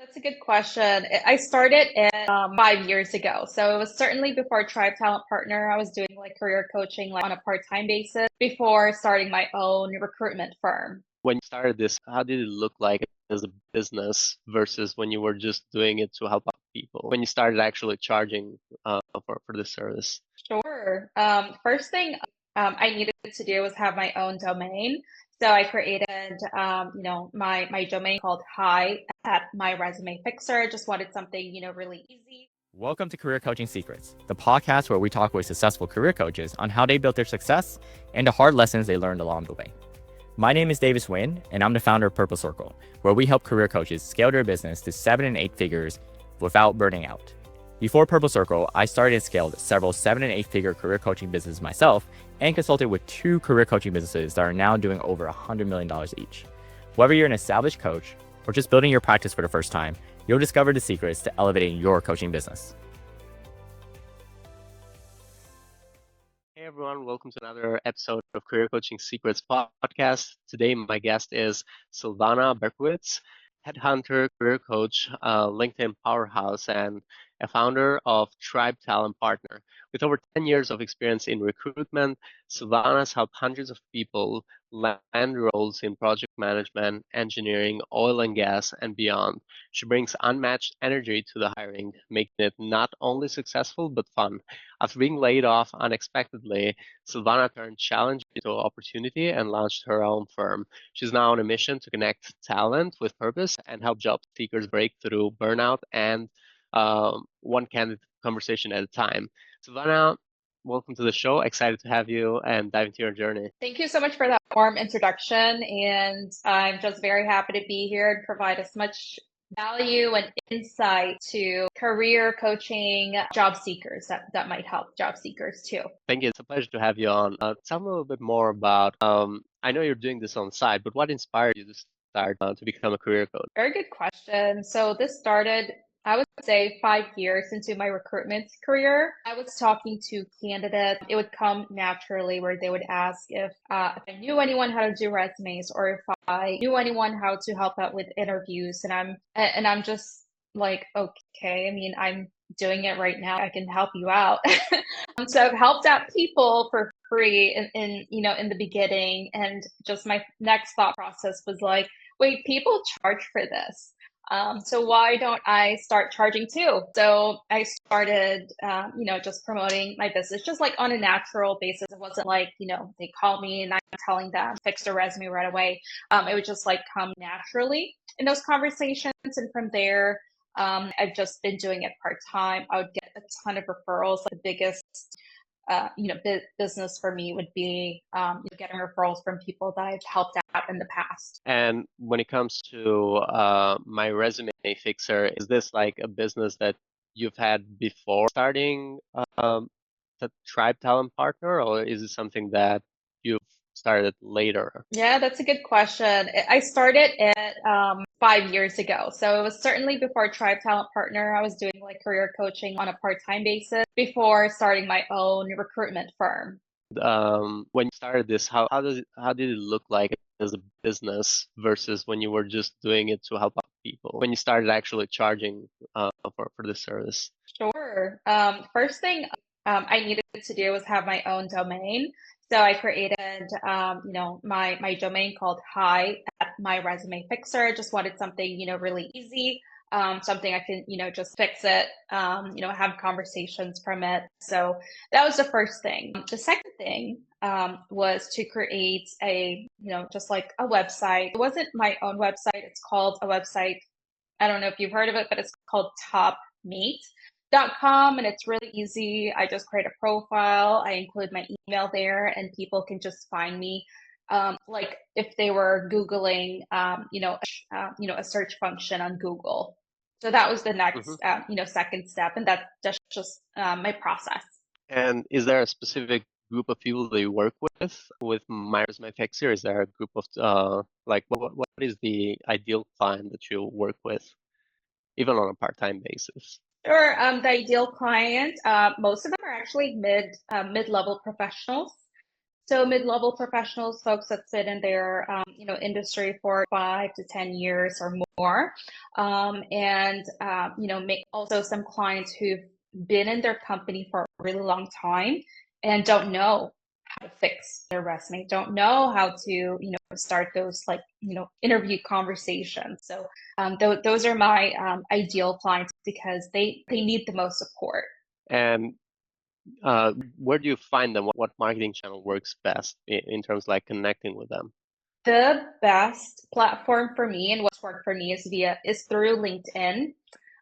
That's a good question. I started it 5 years ago. So it was certainly before Tribe Talent Partner. I was doing like career coaching like on a part-time basis before starting my own recruitment firm. When you started this, how did it look like as a business versus when you were just doing it to help out people? When you started actually charging for this service? Sure. First thing I needed to do was have my own domain. So I created, my domain called Hi at MyResumeFixer. Just wanted something, really easy. Welcome to Career Coaching Secrets, the podcast where we talk with successful career coaches on how they built their success and the hard lessons they learned along the way. My name is Davis Nguyen, and I'm the founder of Purple Circle, where we help career coaches scale their business to 7 and 8 figures without burning out. Before Purple Circle, I started and scaled several 7 and 8 figure career coaching businesses myself and consulted with 2 career coaching businesses that are now doing over $100 million each. Whether you're an established coach or just building your practice for the first time, you'll discover the secrets to elevating your coaching business. Hey everyone, welcome to another episode of Career Coaching Secrets podcast. Today, my guest is Sylvanna Berkowitz, Headhunter, career coach, LinkedIn powerhouse, and a founder of Tribe Talent Partner. With over 10 years of experience in recruitment, Sylvanna has helped hundreds of people land roles in project management, engineering, oil and gas, and beyond. She brings unmatched energy to the hiring, making it not only successful but fun. After being laid off unexpectedly, Sylvanna turned challenge into opportunity and launched her own firm. She's now on a mission to connect talent with purpose and help job seekers break through burnout and one candid conversation at a time. Sylvanna, welcome to the show. Excited to have you and dive into your journey. Thank you so much for that warm introduction. And I'm just very happy to be here and provide as much value and insight to career coaching job seekers that might help job seekers too. Thank you. It's a pleasure to have you on. Tell me a little bit more about, I know you're doing this on the side, but what inspired you to start to become a career coach? Very good question. So this started, I would say, 5 years into my recruitment career. I was talking to candidates. It would come naturally where they would ask if I knew anyone how to do resumes or if I knew anyone how to help out with interviews. And I'm just like, okay, I mean, I'm doing it right now. I can help you out. So I've helped out people for free in the beginning. And just my next thought process was like, wait, people charge for this. So why don't I start charging too? So I started, just promoting my business, just like on a natural basis. It wasn't like, they call me and I'm telling them fix their resume right away. It would just like come naturally in those conversations. And from there, I've just been doing it part time. I would get a ton of referrals. The biggest business for me would be getting referrals from people that I've helped out in the past. And when it comes to MyResumeFixer, is this like a business that you've had before starting the Tribe Talent Partner, or is it something that you've started later? Yeah, that's a good question. I started it 5 years ago. So it was certainly before Tribe Talent Partner. I was doing like career coaching on a part-time basis before starting my own recruitment firm. When you started this, how did it look like as a business versus when you were just doing it to help out people? When you started actually charging for this service? Sure. First thing I needed to do was have my own domain. So I created, my domain called Hi at MyResumeFixer. Just wanted something, really easy, something I can, just fix it, have conversations from it. So that was the first thing. The second thing was to create just like a website. It wasn't my own website. It's called a website. I don't know if you've heard of it, but it's called topmate.com, and it's really easy. I just create a profile, I include my email there, and people can just find me. Like if they were Googling, a search function on Google. So that was the next, second step, and that's just my process. And is there a specific group of people that you work with MyResumeFixer? Is there a group of like what is the ideal client that you work with, even on a part-time basis? Sure. The ideal client, most of them are actually mid-level professionals. So mid-level professionals, folks that sit in their industry for 5 to 10 years or more, and also some clients who've been in their company for a really long time and don't know how to fix their resume, don't know how to start those interview conversations. So those are my ideal clients because they need the most support. And where do you find them? What marketing channel works best in terms of like connecting with them? The best platform for me and what's worked for me is through LinkedIn.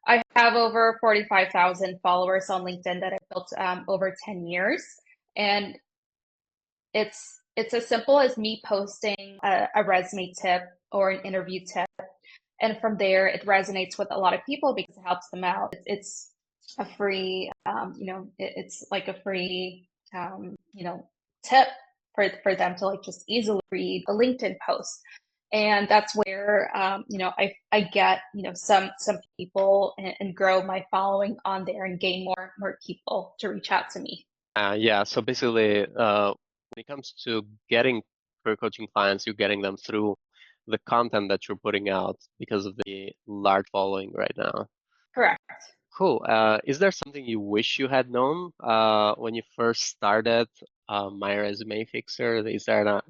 I have over 45,000 followers on LinkedIn that I built over 10 years. And it's as simple as me posting a resume tip or an interview tip. And from there, it resonates with a lot of people because it helps them out. It's a free, it's like a free, tip for them to like just easily read a LinkedIn post. And that's where, I get, some people and grow my following on there and gain more people to reach out to me. Yeah, so basically, when it comes to getting career coaching clients, you're getting them through the content that you're putting out because of the large following right now. Correct. Cool. Is there something you wish you had known when you first started MyResumeFixer? Is there an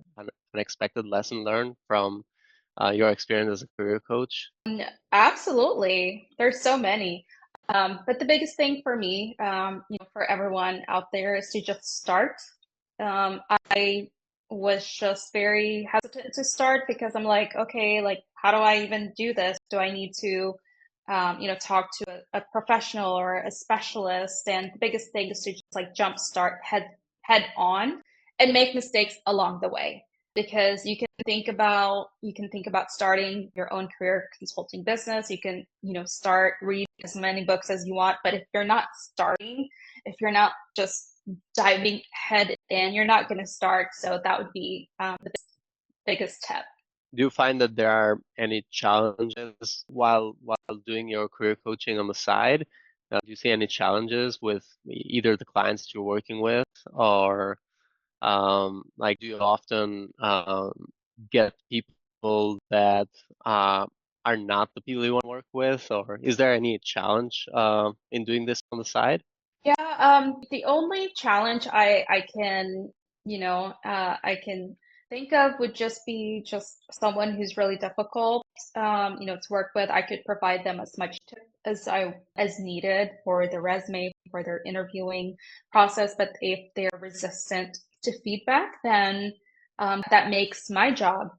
unexpected lesson learned from your experience as a career coach? Absolutely. There's so many. But the biggest thing for me, for everyone out there is to just start. I was just very hesitant to start because I'm like, okay, like, how do I even do this? Do I need to, talk to a professional or a specialist? And the biggest thing is to just like jumpstart head on and make mistakes along the way. Because you can think about starting your own career consulting business. You can, start reading as many books as you want, but if you're not starting, if you're not just diving head in, you're not going to start. So that would be the biggest tip. Do you find that there are any challenges while doing your career coaching on the side? Do you see any challenges with either the clients that you're working with, or like, do you often get people that are not the people you want to work with, or is there any challenge in doing this on the side? Yeah, the only challenge I can, I can think of would just be just someone who's really difficult, to work with. I could provide them as much tip as needed for the resume, for their interviewing process. But if they're resistant to feedback, then that makes my job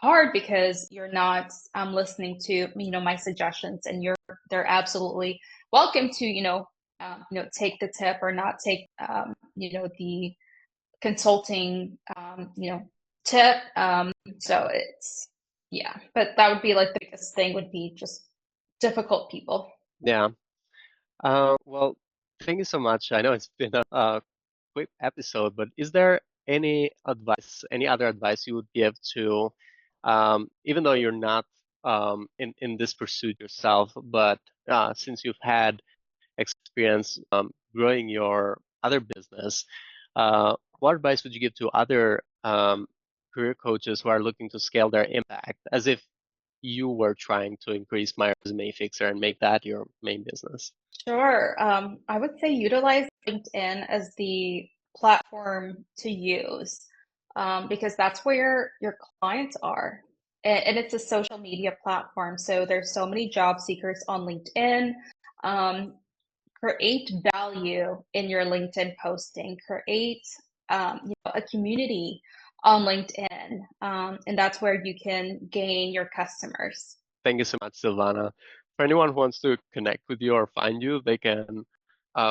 hard because you're not listening to, my suggestions, and they're absolutely welcome to, take the tip or not take, the consulting, tip. So yeah, but that would be like the biggest thing would be just difficult people. Yeah. Well, thank you so much. I know it's been a quick episode, but is there any other advice you would give to, even though you're not in this pursuit yourself, but since you've had experience growing your other business, what advice would you give to other career coaches who are looking to scale their impact, as if you were trying to increase MyResumeFixer and make that your main business? Sure. I would say utilize LinkedIn as the platform to use, because that's where your clients are. And it's a social media platform. So there's so many job seekers on LinkedIn. Create value in your LinkedIn posting. Create a community on LinkedIn. And that's where you can gain your customers. Thank you so much, Sylvanna. For anyone who wants to connect with you or find you, they can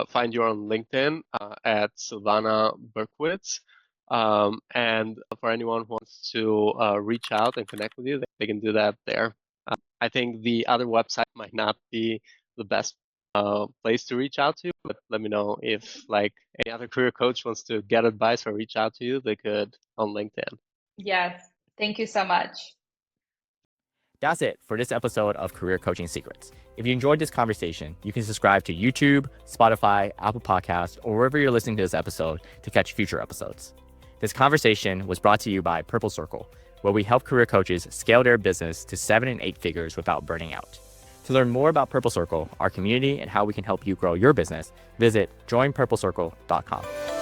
find you on LinkedIn at Sylvanna Berkowitz. And for anyone who wants to reach out and connect with you, they can do that there. I think the other website might not be the best place to reach out to, but let me know if like any other career coach wants to get advice or reach out to you, they could on LinkedIn. Yes. Thank you so much. That's it for this episode of Career Coaching Secrets. If you enjoyed this conversation, you can subscribe to YouTube, Spotify, Apple Podcasts, or wherever you're listening to this episode to catch future episodes. This conversation was brought to you by Purple Circle, where we help career coaches scale their business to 7 and 8 figures without burning out. To learn more about Purple Circle, our community, and how we can help you grow your business, visit joinpurplecircle.com.